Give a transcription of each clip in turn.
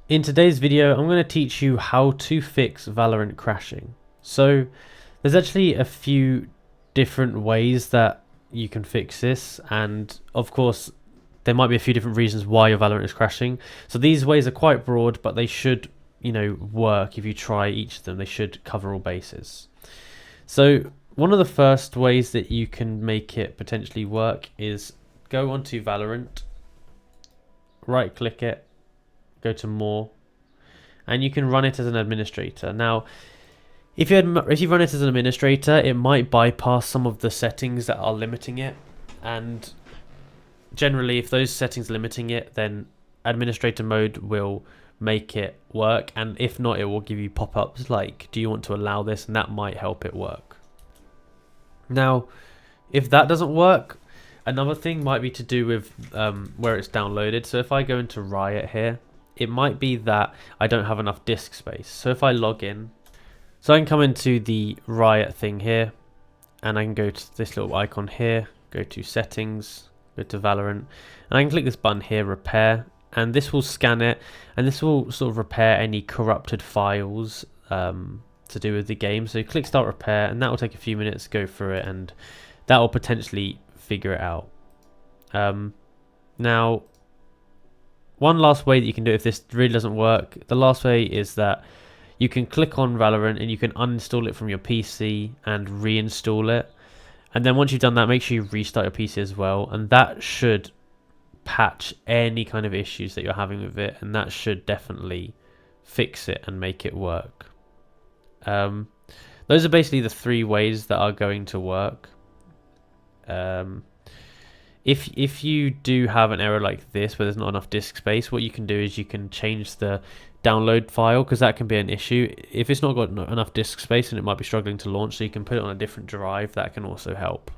In today's video, I'm going to teach you how to fix Valorant crashing. So there's actually a few different ways that you can fix this, and of course there might be a few different reasons why your Valorant is crashing. So these ways are quite broad, but they should, work if you try each of them. They should cover all bases. So one of the first ways that you can make it potentially work is go onto Valorant, right click it, go to more, and you can run it as an administrator. Now if you run it as an administrator, it might bypass some of the settings that are limiting it, and generally if those settings are limiting it, then administrator mode will make it work, and if not, it will give you pop-ups like, do you want to allow this, and that might help it work. Now if that doesn't work, another thing might be to do with where it's downloaded. So if I go into Riot here, it might be that I don't have enough disk space. So if I log in, so I can come into the Riot thing here, and I can go to this little icon here, go to settings, go to Valorant, and I can click this button here, repair, and this will scan it, and this will sort of repair any corrupted files to do with the game. So click start repair, and that will take a few minutes to go through it, and that will potentially figure it out. Now one last way that you can do it if this really doesn't work, the last way is that you can click on Valorant and you can uninstall it from your PC and reinstall it, and then once you've done that, make sure you restart your PC as well, and that should patch any kind of issues that you're having with it, and that should definitely fix it and make it work. Those are basically the three ways that are going to work. If you do have an error like this where there's not enough disk space, what you can do is you can change the download file, because that can be an issue. If it's not got enough disk space, and it might be struggling to launch, so you can put it on a different drive. That can also help.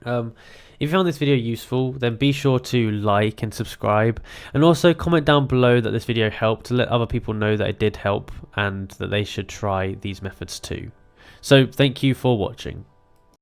If you found this video useful, then be sure to like and subscribe, and also comment down below that this video helped, to let other people know that it did help and that they should try these methods too. So thank you for watching.